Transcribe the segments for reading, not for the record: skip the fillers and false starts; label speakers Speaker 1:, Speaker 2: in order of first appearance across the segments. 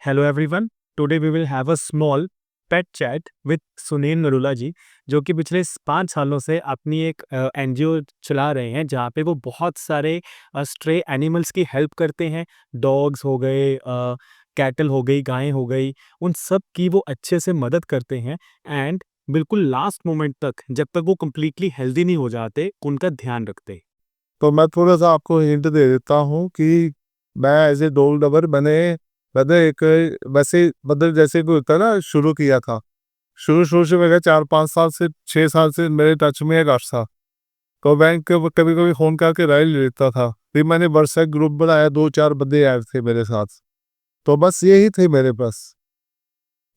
Speaker 1: Hello everyone. Today we will have a small pet chat with Sunil Narula ji, जो कि पिछले 5 सालों से अपनी एक एनजीओ चला रहे हैं, जहाँ पे वो बहुत सारे स्ट्रे एनिमल्स की हेल्प करते हैं। डॉग्स हो गए, कैटल हो गई, गायें हो गई, उन सब की वो अच्छे से मदद करते हैं एंड बिल्कुल लास्ट मोमेंट तक, जब तक वो कंप्लीटली हेल्दी नहीं हो जाते, उनका ध्यान रखते।
Speaker 2: तो मैं थोड़ा-सा आपको हिंट दे देता हूँ कि मैं एज़ ए डॉग लवर मैंने एक वैसे मतलब जैसे कोई होता है ना शुरू किया था। शुरू-शुरू से मेरे 4-5 साल से 6 साल से मेरे टच में है रास्ता। तो मैं कभी-कभी फ़ोन करके राय ले लेता था। फिर मैंने व्हाट्सएप ग्रुप बनाया, 2-4 बंदे ऐड थे मेरे साथ। तो बस यही थे मेरे पास।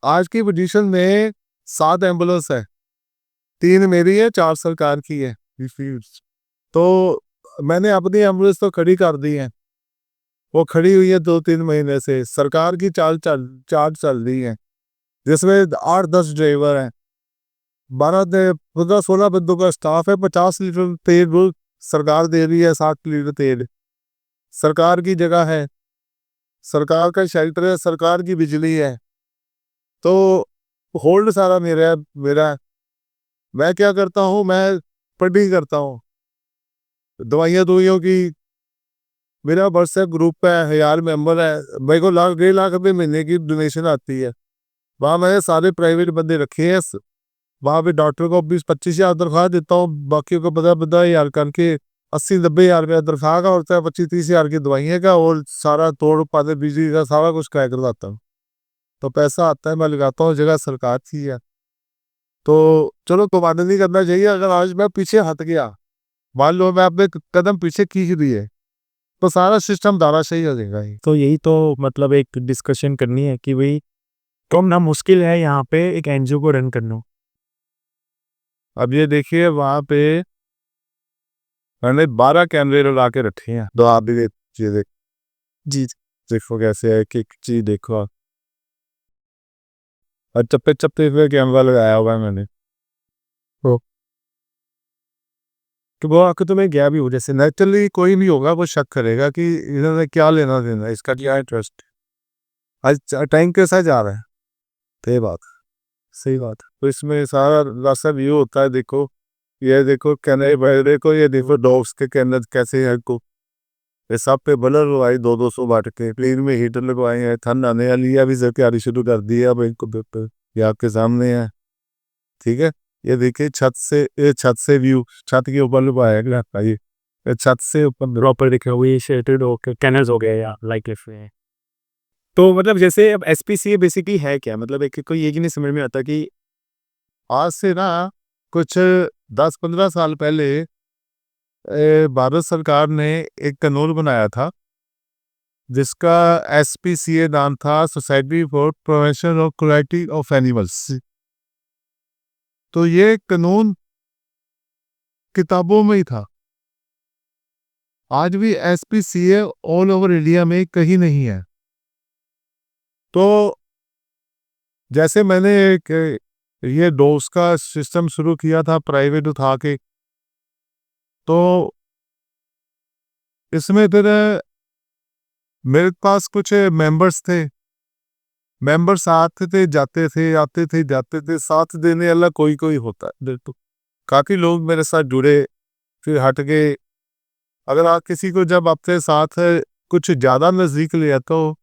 Speaker 2: आज की पोजीशन में 7 एम्बुलेंस है, 3 मेरी है, 4 सरकार की है। तो मैंने अपनी एम्बुलेंस तो खड़ी कर दी है। वो खड़ी हुई है 2-3 महीने से। सरकार की चार्ज चल रही है, जिसमें 8-10 ड्राइवर हैं, 15-16 बंदों का स्टाफ है। 50 लीटर तेल रोज सरकार दे रही है, 60 लीटर तेल सरकार की जगह है, सरकार का शेल्टर है, सरकार की बिजली है। तो होल्ड सारा मेरा है। मैं क्या करता हूँ, मैं पढ़ी करता हूँ दवाइयों की। मेरा व्हाट्सएप ग्रुप है, 1000 मेंबर है। मेरे को लाख 1.5 लाख रुपये महीने की डोनेशन आती है। वहाँ मैंने सारे प्राइवेट बंदे रखे हैं। वहाँ पे डॉक्टर को 20-25 हज़ार तनख्वाह देता हूँ, बाकियों को 50-50 हज़ार करके 80-90 हज़ार रुपया तनख्वाह का होता है, 25-30 हज़ार की दवाइयाँ का, और सारा तोड़ पाते बिजली का सारा कुछ क्रय करवाता हूँ। तो पैसा आता है, मैं लगाता हूँ, जगह सरकार की है। तो चलो कमांड नहीं करना चाहिए। अगर आज मैं पीछे हट गया, मान लो मैं अपने कदम पीछे खींच दिए, तो सारा सिस्टम धाराशाही हो जाएगा ही।
Speaker 1: तो यही तो मतलब एक डिस्कशन करनी है कि भाई कम ना मुश्किल है यहाँ पे एक एनजीओ को रन करना।
Speaker 2: अब ये देखिए, वहाँ पे मैंने 12 कैमरे लगा के रखे हैं। तो आप भी ये
Speaker 1: जी।
Speaker 2: देखो कैसे है कि चीज देखो आप। और चप्पे चप्पे पे कैमरा लगाया हुआ है मैंने।
Speaker 1: तो वो आके तो मैं गया भी हूँ, जैसे
Speaker 2: नेचुरली कोई भी होगा वो शक करेगा कि इन्होंने क्या लेना देना, इसका क्या इंटरेस्ट, आज टाइम कैसा जा रहा है। तो ये बात,
Speaker 1: सही बात।
Speaker 2: तो इसमें सारा रास्ता व्यू होता है। देखो, ये देखो कैमरे पर, देखो ये देखो डॉग्स के कैमरे कैसे है को। ये सब पे बलर लगवाई 200-200 वाट के, प्लेन में हीटर लगवाए हैं। ठंड आने वाली है, अभी से तैयारी शुरू कर दी है। अब इनको ये आपके सामने है, ठीक है। ये देखिए छत से व्यू, छत के ऊपर लगवाया गया ये छत से ऊपर।
Speaker 1: प्रॉपर दिखे हुए शेडेड होके कैनल्स हो गए या लाइक इफ में। तो मतलब जैसे अब एसपीसीए बेसिकली है क्या? मतलब एक कोई ये नहीं समझ में आता कि
Speaker 2: आज से ना कुछ 10-15 साल पहले भारत सरकार ने एक कानून बनाया था, जिसका एसपीसीए नाम था, society for prevention of cruelty of animals. तो ये कानून किताबों में ही था। आज भी एसपीसीए ऑल ओवर इंडिया में कहीं नहीं है। तो जैसे मैंने एक ये डोज का सिस्टम शुरू किया था प्राइवेट उठा के, तो इसमें फिर मेरे पास कुछ मेंबर्स थे। मेंबर्स आते थे जाते थे, आते थे जाते थे, साथ देने वाला कोई कोई होता है। तो काफ़ी लोग मेरे साथ जुड़े, फिर हट गए। अगर आप किसी को जब आपके साथ कुछ ज़्यादा नज़दीक ले आता हो,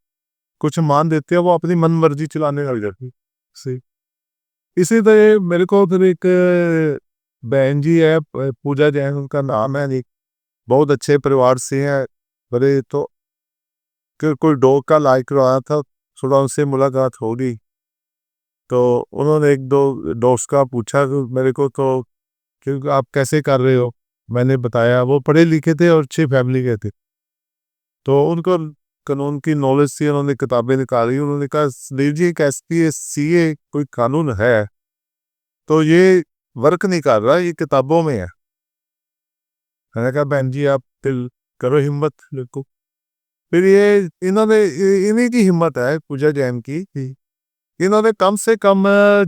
Speaker 2: कुछ मान देते हो, वो अपनी मन मर्जी चलाने लग जाती है। इसी तरह मेरे को फिर एक बहन जी है, पूजा जैन उनका नाम है। एक बहुत अच्छे परिवार से हैं बड़े। तो फिर कोई डॉग का लाइक रहा था, थोड़ा उनसे मुलाकात हो गई। तो उन्होंने 1-2 डॉग्स का पूछा कि मेरे को, तो क्योंकि आप कैसे कर रहे हो, मैंने बताया। वो पढ़े लिखे थे और अच्छी फैमिली के थे, तो उनको कानून की नॉलेज थी। उन्होंने किताबें निकाली, उन्होंने कहा संदीप जी एक एसपीसीए कोई कानून है, तो ये वर्क नहीं कर रहा, ये किताबों में है। मैंने कहा बहन जी आप फिर करो हिम्मत, देखो। फिर ये इन्होंने इन्हीं की हिम्मत है, पूजा जैन की। इन्होंने कम से कम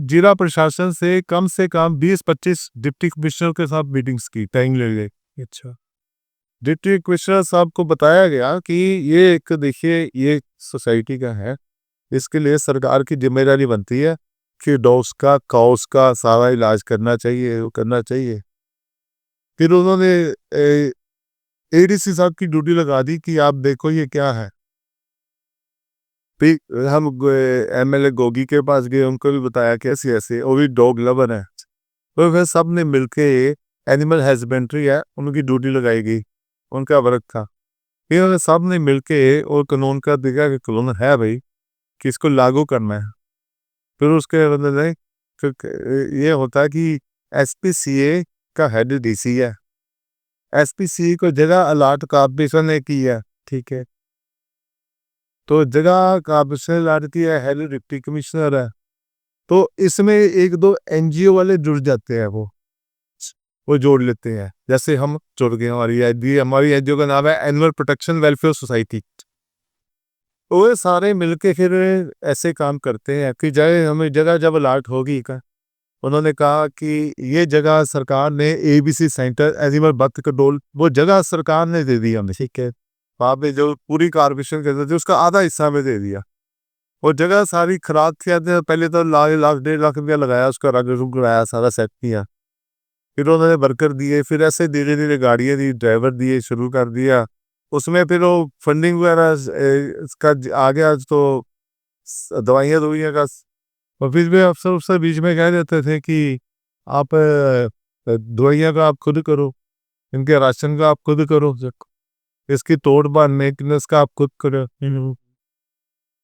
Speaker 2: जिला प्रशासन से कम 20-25 डिप्टी कमिश्नर के साथ मीटिंग्स की, टाइम ले गए।
Speaker 1: अच्छा,
Speaker 2: डिप्टी कमिश्नर साहब को बताया गया कि ये एक देखिए, ये सोसाइटी का है, इसके लिए सरकार की जिम्मेदारी बनती है कि डॉग्स का, काउस का सारा इलाज करना चाहिए, वो करना चाहिए। फिर उन्होंने एडीसी साहब की ड्यूटी लगा दी कि आप देखो ये क्या है। फिर हम एमएलए गोगी के पास गए, उनको भी बताया कि ऐसे ऐसे, वो भी डॉग लवर है। तो फिर सब ने मिलके एनिमल हस्बेंड्री है उनकी ड्यूटी लगाई गई, उनका वर्क था। फिर उन्होंने सब ने मिलके और कानून का देखा कि कानून है भाई कि इसको लागू करना है। फिर उसके बदले में फिर ये होता है कि एसपीसीए का हेड डीसी है। एसपीसीए को जगह अलॉट कॉर्पोरेशन ने की है, ठीक है। तो जगह कॉर्पोरेशन अलॉट की है, हेड डिप्टी कमिश्नर है। तो इसमें एक दो एनजीओ वाले जुड़ जाते हैं, वो जोड़ लेते हैं। जैसे हम जुड़ गए, हमारी एनजीओ का नाम है एनिमल प्रोटेक्शन वेलफेयर सोसाइटी। वो सारे मिलके फिर ऐसे काम करते हैं कि चाहे हमें जगह जब अलॉट होगी का, उन्होंने कहा कि ये जगह सरकार ने ABC centre animal birth control, वो जगह सरकार ने दे दी हमें, ठीक है। वहाँ पे जो पूरी कॉर्पोरेशन करते थे उसका आधा हिस्सा हमें दे दिया। वो जगह सारी खराब किया था, पहले तो लाख 1.5 लाख रुपया लगाया, उसका रंग रूप कराया, सारा सेट किया। फिर उन्होंने वर्कर दिए, फिर ऐसे धीरे धीरे गाड़ियाँ दी, ड्राइवर दिए, शुरू कर दिया। उसमें फिर वो फंडिंग वगैरह इसका आ गया, तो दवाइयाँ दवाइयाँ का। और फिर भी अफसर अफसर बीच में कह देते थे कि आप दवाइयाँ का आप खुद करो, इनके राशन का आप खुद करो, इसकी तोड़ बांध मेंटेनेंस का आप खुद करो।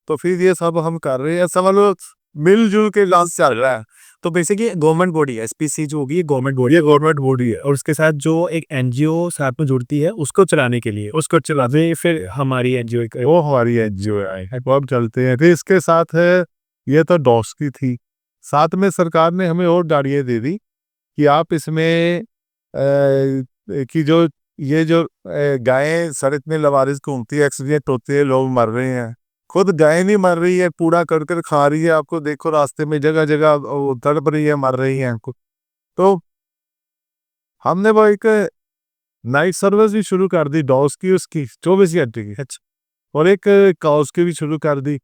Speaker 2: तो फिर ये सब हम कर रहे हैं, समझ लो मिलजुल के लास्ट चल रहा है।
Speaker 1: तो बेसिकली गवर्नमेंट बॉडी है, एसपीसी जो होगी ये गवर्नमेंट बॉडी है,
Speaker 2: गवर्नमेंट बॉडी है,
Speaker 1: और उसके साथ जो एक एनजीओ साथ में जुड़ती है उसको चलाने के लिए,
Speaker 2: उसको चलाते
Speaker 1: फिर हमारी एनजीओ
Speaker 2: वो हमारी एनजीओ है, वो अब चलते हैं। फिर इसके साथ है, ये तो डॉग्स की थी। साथ में सरकार ने हमें और गाड़ियाँ दे दी कि आप इसमें कि जो ये जो गायें सड़क में लवारिस घूमती है, एक्सीडेंट होते हैं, लोग मर रहे हैं, खुद गाय नहीं मर रही है, कूड़ा कर कर खा रही है, आपको देखो रास्ते में जगह जगह वो तड़प रही है, मर रही है आपको। तो हमने वो एक नाइट सर्विस भी शुरू कर दी डॉग्स की, उसकी 24 घंटे की। अच्छा। और एक काउस की भी शुरू कर दी।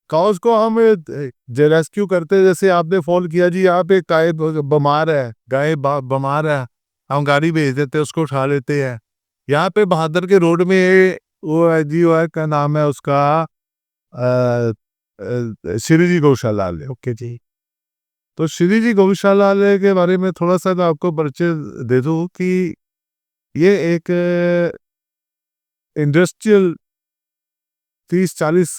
Speaker 2: काउस को हम रेस्क्यू करते, जैसे आपने फोन किया जी यहाँ पे गाय बीमार है, गाय बीमार है, हम गाड़ी भेज देते हैं, उसको उठा लेते हैं। यहाँ पे बहादुर के रोड में वो एनजीओ है, क्या नाम है उसका, श्री जी गौशाला।
Speaker 1: ओके जी।
Speaker 2: तो श्री जी गौशाला के बारे में थोड़ा सा मैं आपको परिचय दे दूं कि ये एक इंडस्ट्रियल 30-40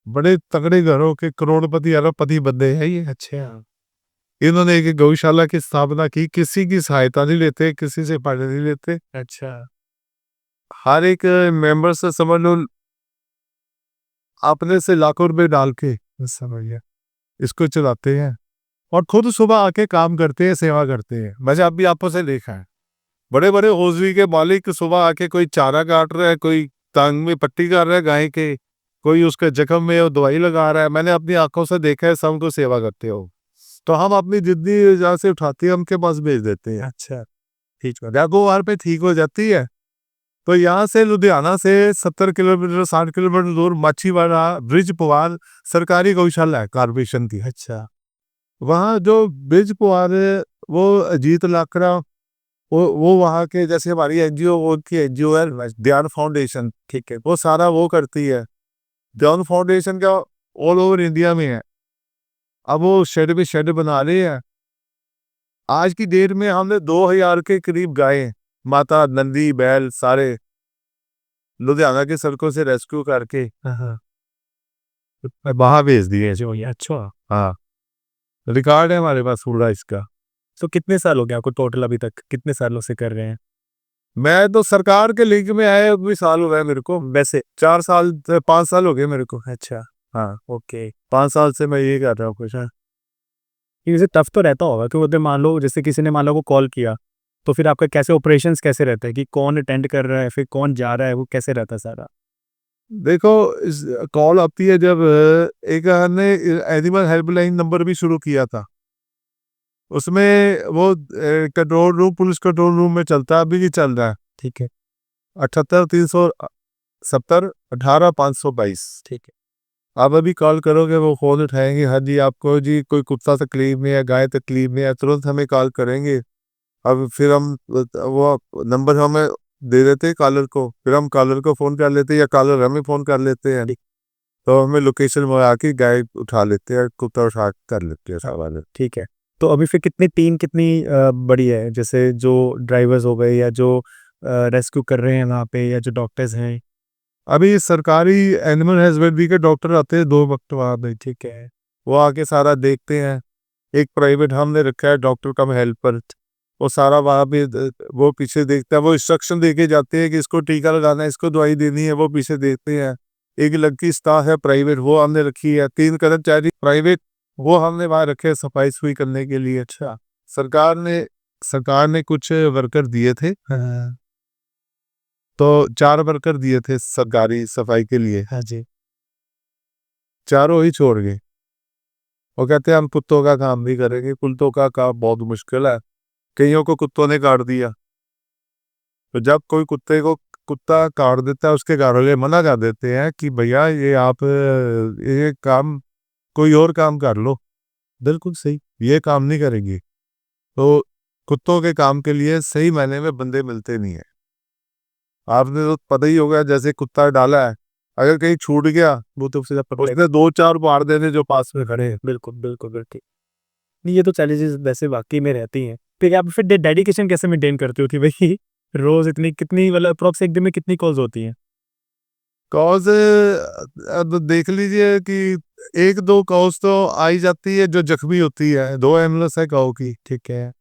Speaker 2: बड़े तगड़े घरों के करोड़पति अरबपति बंदे हैं ये।
Speaker 1: अच्छा।
Speaker 2: इन्होंने एक गौशाला की स्थापना की, किसी की सहायता नहीं लेते, किसी से पैसे नहीं लेते।
Speaker 1: अच्छा।
Speaker 2: हर एक मेंबर से समझ लो अपने से लाखों रुपए डाल के, समझिए, इसको चलाते हैं। और खुद सुबह आके काम करते हैं, सेवा करते हैं। मैंने अभी आपको से देखा है, बड़े बड़े हौजरी के मालिक सुबह आके कोई चारा काट रहा है, कोई टांग में पट्टी कर रहा है गाय के, कोई उसके जख्म में वो दवाई लगा रहा है। मैंने अपनी आंखों से देखा है, सबको सेवा करते हो। तो हम अपनी जितनी जहाँ से उठाते हैं उनके पास भेज देते हैं।
Speaker 1: अच्छा।
Speaker 2: ठीक है, जब वो वहाँ पे ठीक हो जाती है तो यहाँ से लुधियाना से 70 किलोमीटर 60 किलोमीटर दूर माछीवाड़ा ब्रिज पुआल सरकारी गौशाला है कॉर्पोरेशन की।
Speaker 1: अच्छा।
Speaker 2: वहाँ जो ब्रिज पुआल है वो अजीत लाकड़ा, वो वहाँ के, जैसे हमारी एनजीओ, वो की एनजीओ है ध्यान फाउंडेशन, ठीक है, वो सारा वो करती है। ध्यान फाउंडेशन का ऑल ओवर इंडिया में है। अब वो शेड पे शेड बना रहे हैं। आज की डेट में हमने 2000 के करीब गाय, माता, नंदी, बैल सारे लुधियाना की सड़कों से रेस्क्यू करके
Speaker 1: हाँ।
Speaker 2: वहां भेज दिए।
Speaker 1: जो ये अच्छा।
Speaker 2: हाँ, रिकॉर्ड है हमारे पास पूरा इसका।
Speaker 1: तो कितने साल हो गए आपको टोटल, अभी तक कितने सालों से कर रहे हैं?
Speaker 2: मैं तो सरकार के लिंक में आए भी साल हो गए मेरे को, वैसे 4 साल 5 साल हो गए मेरे को।
Speaker 1: अच्छा।
Speaker 2: हाँ,
Speaker 1: ओके।
Speaker 2: 5 साल से मैं ये कर रहा हूँ कुछ। हाँ,
Speaker 1: ये टफ तो रहता होगा कि उधर मान लो जैसे किसी ने मान लो को कॉल किया, तो फिर आपका कैसे ऑपरेशंस कैसे रहता है कि कौन अटेंड कर रहा है, फिर कौन जा रहा है, वो कैसे रहता है सारा?
Speaker 2: देखो इस कॉल आती है जब एक हमने एनिमल हेल्पलाइन नंबर भी शुरू किया था, उसमें वो control room, police control room में चलता है, अभी भी चल रहा है,
Speaker 1: ठीक है।
Speaker 2: 78 370 18 522।
Speaker 1: ठीक है।
Speaker 2: आप अभी कॉल करोगे वो फ़ोन उठाएँगे, हाँ जी, आपको जी कोई कुत्ता तकलीफ़ में है, गाय तकलीफ़ में है, तुरंत हमें कॉल करेंगे। अब फिर हम वो नंबर हमें दे देते हैं कॉलर को, फिर हम कॉलर को फ़ोन कर लेते हैं या कॉलर हमें फ़ोन कर लेते हैं। तो हमें लोकेशन मंगा के गाय उठा लेते हैं, कुत्ता उठा के कर लेते हैं सामान।
Speaker 1: ठीक है। तो अभी फिर कितनी टीम कितनी बड़ी है? जैसे जो ड्राइवर्स हो गए या जो रेस्क्यू कर रहे हैं वहाँ पे या जो डॉक्टर्स हैं?
Speaker 2: अभी सरकारी एनिमल हस्बेंड्री के डॉक्टर आते हैं 2 वक़्त वहाँ पे,
Speaker 1: ठीक है।
Speaker 2: वो आके सारा देखते हैं। एक प्राइवेट हमने रखा है डॉक्टर कम हेल्पर, वो सारा वहाँ पे वो पीछे देखता है, वो इंस्ट्रक्शन देके जाते हैं कि इसको टीका लगाना है, इसको दवाई देनी है, वो पीछे देखते हैं। एक लड़की स्टाफ है प्राइवेट, वो हमने रखी है। 3 कर्मचारी प्राइवेट, वो हमने वहाँ रखे हैं सफाई-सफाई करने के लिए।
Speaker 1: अच्छा।
Speaker 2: सरकार ने सरकार ने कुछ वर्कर दिए थे,
Speaker 1: हाँ,
Speaker 2: तो 4 वर्कर दिए थे सरकारी सफाई के लिए,
Speaker 1: हाँ जी।
Speaker 2: चारों ही छोड़ गए। वो कहते हैं हम कुत्तों का काम नहीं करेंगे, कुत्तों का काम बहुत मुश्किल है। कइयों को कुत्तों ने काट दिया। तो जब कोई कुत्ते को कुत्ता काट देता है, उसके घरवाले मना कर देते हैं कि भैया ये आप ये काम कोई और काम कर लो,
Speaker 1: बिल्कुल सही।
Speaker 2: ये काम नहीं करेंगे। तो कुत्तों के काम के लिए सही मायने में बंदे मिलते नहीं है। आपने तो पता ही होगा, जैसे कुत्ता डाला है, अगर कहीं छूट गया,
Speaker 1: वो तो सीधा पकड़े
Speaker 2: उसने 2-4 मार देने जो पास में खड़े हैं।
Speaker 1: बिल्कुल, बिल्कुल, बिल्कुल। नहीं, ये तो चैलेंजेस वैसे वाक़ई में रहती हैं। फिर आप फिर डेडिकेशन कैसे मेंटेन करते हो कि भई रोज़ इतनी कितनी मतलब अप्रॉक्स 1 दिन में कितनी कॉल्स होती हैं?
Speaker 2: कॉज़ अब देख लीजिए कि 1-2 कॉज़ तो आ ही जाती है जो ज़ख्मी होती है, 2 एम्बुलेंस है काऊ की।
Speaker 1: ठीक है।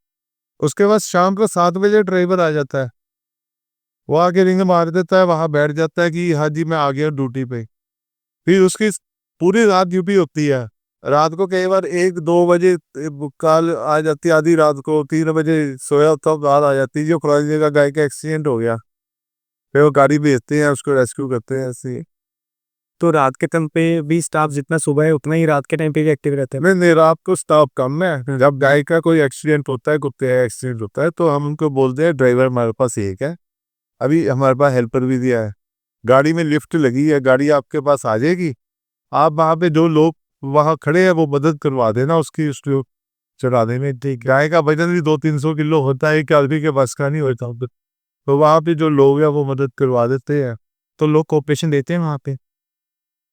Speaker 2: उसके बाद शाम को 7 बजे ड्राइवर आ जाता है। वो आके रिंग मार देता है, वहाँ बैठ जाता है कि हाँ जी, मैं आ गया ड्यूटी पे। फिर उसकी पूरी रात ड्यूटी होती है। रात को कई बार 1-2 बजे कॉल आ जाती है, आधी रात को 3 बजे सोया तब बात आ जाती है, जो फलानी जगह गाय का एक्सीडेंट हो गया। फिर वो गाड़ी भेजते हैं, उसको रेस्क्यू करते हैं ऐसे ही।
Speaker 1: तो रात के टाइम पे भी स्टाफ जितना सुबह है उतना ही रात के टाइम पे भी एक्टिव रहता है?
Speaker 2: नहीं, नहीं, रात को स्टाफ कम है।
Speaker 1: हुँ,
Speaker 2: जब गाय का कोई एक्सीडेंट होता है, कुत्ते का एक्सीडेंट होता है, तो हम उनको बोलते हैं ड्राइवर हमारे पास एक है। अभी हमारे पास हेल्पर भी दिया है। गाड़ी में लिफ्ट लगी है, गाड़ी आपके पास आ जाएगी। आप वहाँ पे जो लोग वहाँ खड़े हैं, वो मदद करवा देना उसकी उसको चढ़ाने में। गाय का वज़न भी 200-300 किलो होता है, एक आदमी के बस का नहीं होता। तो वहाँ पे जो लोग हैं, वो मदद करवा देते हैं।
Speaker 1: तो लोग कोऑपरेशन देते हैं वहाँ पे?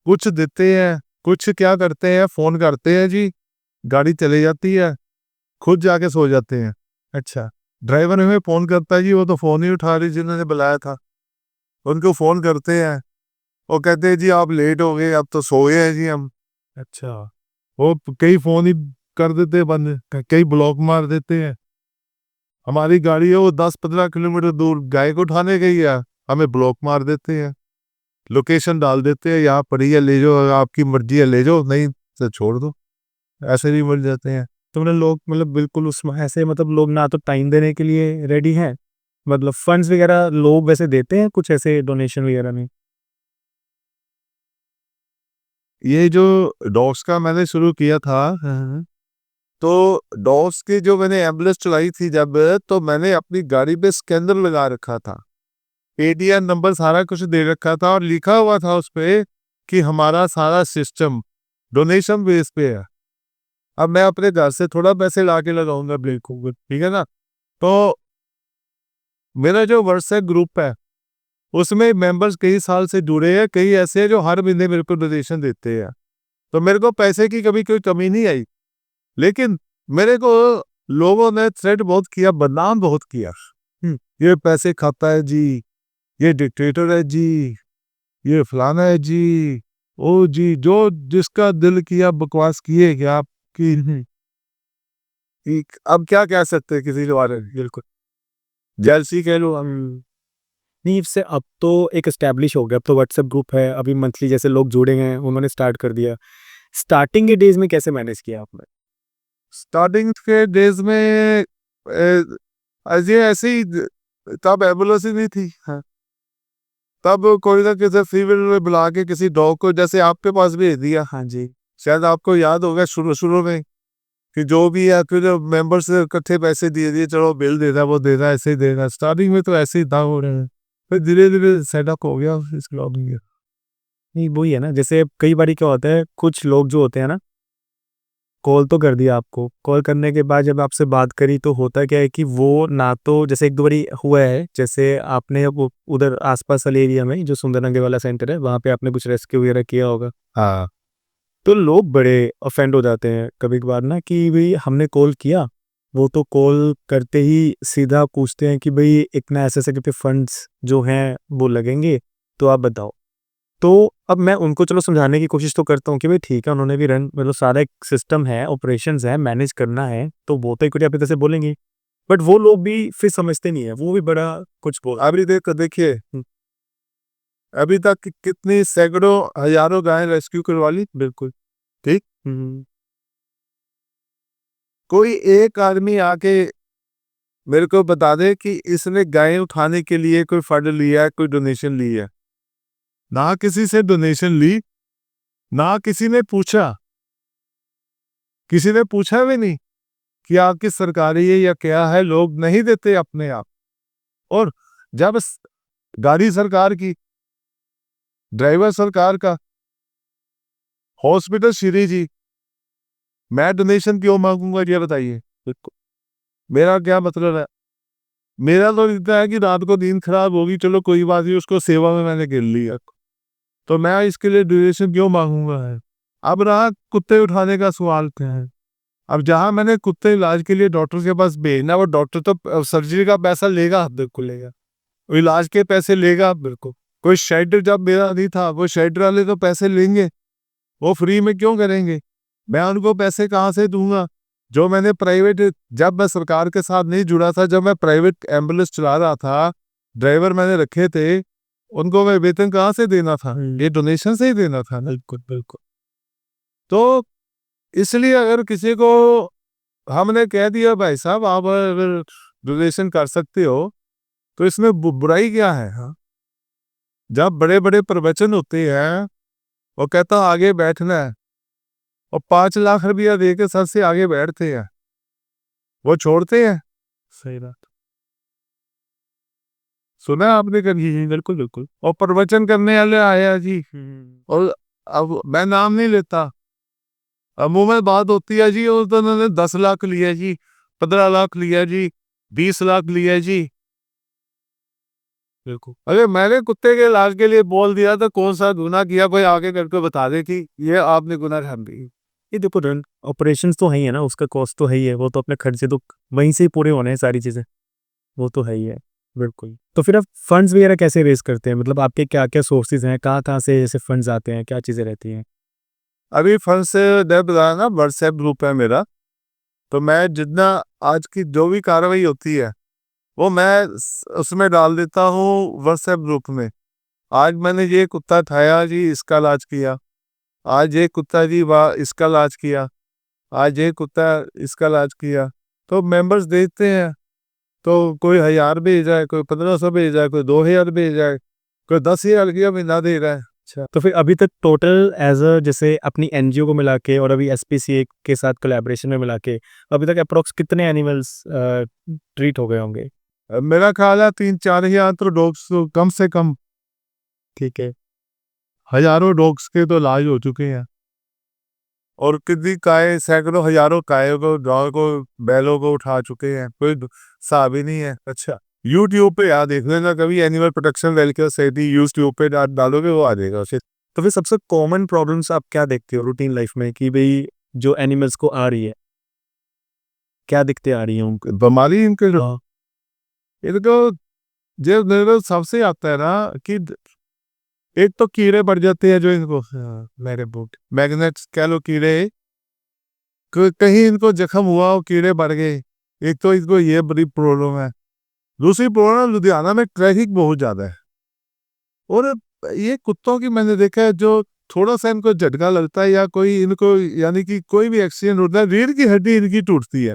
Speaker 2: कुछ देते हैं, कुछ क्या करते हैं, फ़ोन करते हैं जी, गाड़ी चली जाती है, खुद जाके सो जाते हैं।
Speaker 1: अच्छा।
Speaker 2: ड्राइवर हमें फ़ोन करता है जी, वो तो फ़ोन ही उठा रही जिन्होंने बुलाया था। उनको फ़ोन करते हैं, वो कहते हैं जी आप लेट हो गए, अब तो सोए हैं जी हम।
Speaker 1: अच्छा।
Speaker 2: वो कई फ़ोन ही कर देते हैं बंद, कई ब्लॉक मार देते हैं। हमारी गाड़ी है वो 10-15 किलोमीटर दूर गाय को उठाने गई है, हमें ब्लॉक मार देते हैं। लोकेशन डाल देते हैं, यहाँ पड़ी है ले जाओ, आपकी मर्ज़ी है ले जाओ, नहीं तो छोड़ दो। ऐसे भी मिल जाते हैं।
Speaker 1: तो मतलब लोग मतलब बिल्कुल उसमें ऐसे मतलब लोग ना तो टाइम देने के लिए रेडी हैं, मतलब फंड्स वगैरह लोग वैसे देते हैं कुछ ऐसे डोनेशन वगैरह में?
Speaker 2: ये जो डॉग्स का मैंने शुरू किया था,
Speaker 1: हाँ, हाँ।
Speaker 2: तो डॉग्स की जो मैंने एम्बुलेंस चलाई थी जब, तो मैंने अपनी गाड़ी पे स्कैनर लगा रखा था। एटीएम नंबर सारा कुछ दे रखा था और लिखा हुआ था उसपे कि हमारा सारा सिस्टम डोनेशन बेस पे है। अब मैं अपने घर से थोड़ा पैसे ला के लगाऊँगा बिल्कुल, ठीक है ना? तो मेरा जो व्हाट्सएप ग्रुप है, उसमें मेंबर्स कई साल से जुड़े हैं, कई ऐसे हैं जो हर महीने मेरे को डोनेशन देते हैं। तो मेरे को पैसे की कभी कोई कमी नहीं आई। लेकिन मेरे को लोगों ने थ्रेट बहुत किया, बदनाम बहुत किया। ये पैसे खाता है जी, ये डिक्टेटर है जी, ये फलाना है जी, ओ जी, जो जिसका दिल किया बकवास किए क्या आपकी। अब क्या कह सकते हैं किसी के बारे में?
Speaker 1: बिल्कुल।
Speaker 2: जेलसी कह लो हम।
Speaker 1: नहीं, इससे अब तो एक एस्टैब्लिश हो गया, अब तो व्हाट्सएप ग्रुप है, अभी मंथली जैसे लोग जुड़े हैं, उन्होंने स्टार्ट कर दिया। स्टार्टिंग के डेज़ में कैसे मैनेज किया आपने?
Speaker 2: स्टार्टिंग के डेज में ये ऐसे ही तब एम्बुलेंस ही नहीं थी।
Speaker 1: हाँ।
Speaker 2: तब कोई ना किसी फीमेल में बुला के किसी डॉग को जैसे आपके पास भेज दिया।
Speaker 1: हाँ जी।
Speaker 2: शायद आपको याद होगा शुरू शुरू में कि जो भी है फिर मेंबर्स इकट्ठे पैसे दिए दिए, चलो बिल दे रहा वो दे रहा ऐसे ही दे रहा। स्टार्टिंग में तो ऐसे ही था हो रहा है, फिर धीरे धीरे सेटअप हो गया इस लॉगिंग।
Speaker 1: नहीं, वही है ना, जैसे कई बारी क्या होता है, कुछ लोग जो होते हैं ना, कॉल तो कर दिया आपको, कॉल करने के बाद जब आपसे बात करी तो होता क्या है कि वो ना तो जैसे 1-2 बारी हुआ है, जैसे आपने वो उधर आस-पास वाले एरिया में जो सुंदरनगर वाला सेंटर है, वहाँ पे आपने कुछ रेस्क्यू वगैरह किया होगा।
Speaker 2: हाँ,
Speaker 1: तो लोग बड़े ऑफेंड हो जाते हैं कभी-कभार ना कि भई हमने कॉल किया, वो तो कॉल करते ही सीधा पूछते हैं कि भई इतना ऐसे-ऐसे करके फंड्स जो हैं वो लगेंगे, तो आप बताओ। तो अब मैं उनको चलो समझाने की कोशिश तो करता हूँ कि भई ठीक है, उन्होंने भी रन मतलब सारा एक सिस्टम है, ऑपरेशंस है, मैनेज करना है, तो वो तो इक्विटी अपनी तरफ से बोलेंगे। बट वो लोग भी फिर समझते नहीं है, वो भी बड़ा कुछ बोल
Speaker 2: अभी देखिए,
Speaker 1: हुँ,
Speaker 2: अभी तक कितनी सैकड़ों, हज़ारों गायें रेस्क्यू करवा ली,
Speaker 1: बिल्कुल।
Speaker 2: ठीक?
Speaker 1: हुँ,
Speaker 2: कोई एक आदमी आके मेरे को बता दे कि इसने गायें उठाने के लिए कोई फंड लिया है, कोई डोनेशन ली है। ना किसी से डोनेशन ली, ना किसी ने पूछा। किसी ने पूछा भी नहीं कि आपकी सरकारी है या क्या है, लोग नहीं देते अपने आप। और जब गाड़ी सरकार की, ड्राइवर सरकार का, हॉस्पिटल श्री जी, मैं डोनेशन क्यों मांगूंगा, ये बताइए।
Speaker 1: बिल्कुल।
Speaker 2: मेरा क्या मतलब है? मेरा तो इतना है कि रात को नींद खराब होगी, चलो कोई बात नहीं, उसको सेवा में मैंने गिन लिया, तो मैं इसके लिए डोनेशन क्यों मांगूंगा है। अब रहा कुत्ते उठाने का सवाल क्या है। अब जहां मैंने कुत्ते इलाज के लिए डॉक्टर के पास भेजना, वो डॉक्टर तो सर्जरी का पैसा लेगा, बिल्कुल लेगा, वो इलाज के पैसे लेगा, बिल्कुल। कोई शेड जब मेरा नहीं था, वो शेड वाले तो पैसे लेंगे, वो फ्री में क्यों करेंगे? मैं उनको पैसे कहाँ से दूंगा? जो मैंने प्राइवेट, जब मैं सरकार के साथ नहीं जुड़ा था, जब मैं प्राइवेट एम्बुलेंस चला रहा था, ड्राइवर मैंने रखे थे, उनको मैं वेतन कहाँ से देना था?
Speaker 1: हुँ,
Speaker 2: ये डोनेशन से ही देना था ना।
Speaker 1: बिल्कुल, बिल्कुल।
Speaker 2: तो इसलिए अगर किसी को हमने कह दिया भाई साहब आप अगर डोनेशन कर सकते हो, तो इसमें बुराई क्या है? हाँ, जब बड़े बड़े प्रवचन होते हैं, वो कहता आगे बैठना है, और 5 लाख रुपया दे के सर से आगे बैठते हैं, वो छोड़ते हैं।
Speaker 1: सही बात।
Speaker 2: सुना है आपने कभी?
Speaker 1: बिल्कुल, बिल्कुल।
Speaker 2: और प्रवचन करने वाले आया जी,
Speaker 1: हुँ,
Speaker 2: और अब मैं नाम नहीं लेता, अब मुंह में बात होती है जी, और तो उन्होंने 10 लाख लिया जी, 15 लाख लिया जी, 20 लाख लिया जी।
Speaker 1: बिल्कुल।
Speaker 2: अरे मैंने कुत्ते के इलाज के लिए बोल दिया तो कौन सा गुनाह किया, कोई आगे करके बता दे कि ये आपने गुनाह कर दी।
Speaker 1: ये देखो रन ऑपरेशंस तो है ही है ना, उसका कॉस्ट तो है ही है, वो तो अपने खर्चे तो वहीं से ही पूरे होने हैं सारी चीज़ें, वो तो है ही है, बिल्कुल। तो फिर आप फंड्स वगैरह कैसे रेज़ करते हैं? मतलब आपके क्या-क्या सोर्सेज़ हैं? कहाँ-कहाँ से ऐसे फंड्स आते हैं? क्या चीज़ें रहती हैं?
Speaker 2: अभी फंड से ने बताया ना, व्हाट्सएप ग्रुप है मेरा, तो मैं जितना आज की जो भी कार्रवाई होती है, वो मैं उसमें डाल देता हूँ व्हाट्सएप ग्रुप में। आज मैंने ये कुत्ता खाया जी, इसका इलाज किया। आज ये कुत्ता जी वाह, इसका इलाज किया। आज ये कुत्ता, इसका इलाज किया। तो मेंबर्स देखते हैं, तो कोई 1000 भेज रहा है, कोई 1500 भेज रहा है, कोई 2000 भेज रहा है, कोई 10,000 रुपया महीना दे रहा है।
Speaker 1: अच्छा, तो फिर अभी तक टोटल एज़ अ जैसे अपनी एनजीओ को मिला के और अभी एसपीसीए के साथ कोलैबोरेशन में मिला के, अभी तक अप्रॉक्स कितने एनिमल्स ट्रीट हो गए होंगे?
Speaker 2: मेरा ख्याल है 3-4 हजार तो डॉग्स कम से कम,
Speaker 1: ठीक है।
Speaker 2: हजारों डॉग्स के तो इलाज हो चुके हैं। और कितनी गाय, सैकड़ों हजारों गायों को, गायों को, बैलों को उठा चुके हैं, कोई हिसाब ही नहीं है।
Speaker 1: अच्छा,
Speaker 2: यूट्यूब पे यार देख लेना कभी, animal protection welfare society YouTube पे डालोगे, वो आ जाएगा उसे।
Speaker 1: तो फिर सबसे कॉमन प्रॉब्लम्स आप क्या देखते हो रूटीन लाइफ में कि भई जो एनिमल्स को आ रही है, क्या दिक्कतें आ रही हैं उनको?
Speaker 2: बीमारी इनके,
Speaker 1: हाँ,
Speaker 2: इनको जो मेरे को सबसे आता है ना कि एक तो कीड़े पड़ जाते हैं जो इनको,
Speaker 1: हाँ, मेरे बूट
Speaker 2: मैग्नेट्स कह लो, कीड़े, कहीं इनको जख्म हुआ हो, कीड़े पड़ गए। एक तो इनको ये बड़ी प्रॉब्लम है। दूसरी प्रॉब्लम, लुधियाना में ट्रैफिक बहुत ज्यादा है, और ये कुत्तों की मैंने देखा है, जो थोड़ा सा इनको झटका लगता है या कोई इनको, यानी कि कोई भी एक्सीडेंट होता है, रीढ़ की हड्डी इनकी टूटती है,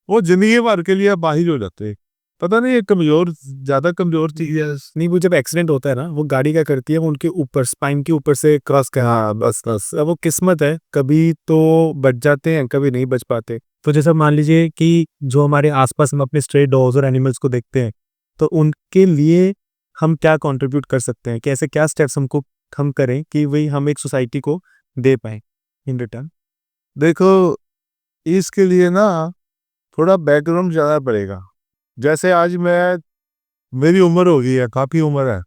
Speaker 2: वो जिंदगी भर के लिए बाहिर हो जाते हैं। पता नहीं, ये कमजोर, ज्यादा कमजोर चीज है।
Speaker 1: नहीं, वो जब एक्सीडेंट होता है ना, वो गाड़ी क्या करती है, वो उनके ऊपर स्पाइन के ऊपर से क्रॉस कर
Speaker 2: हाँ, बस बस।
Speaker 1: अब वो किस्मत है, कभी तो बच जाते हैं, कभी नहीं बच पाते। तो जैसे मान लीजिए कि जो हमारे आस-पास हम अपने स्ट्रे डॉग्स और एनिमल्स को देखते हैं, तो उनके लिए हम क्या कंट्रीब्यूट कर सकते हैं? कैसे क्या स्टेप्स हमको हम करें कि वही हम एक सोसाइटी को दे पाएँ इन रिटर्न?
Speaker 2: देखो, इसके लिए ना थोड़ा बैकग्राउंड ज़्यादा पड़ेगा। जैसे आज मेरी उम्र हो गई है, काफ़ी उम्र है,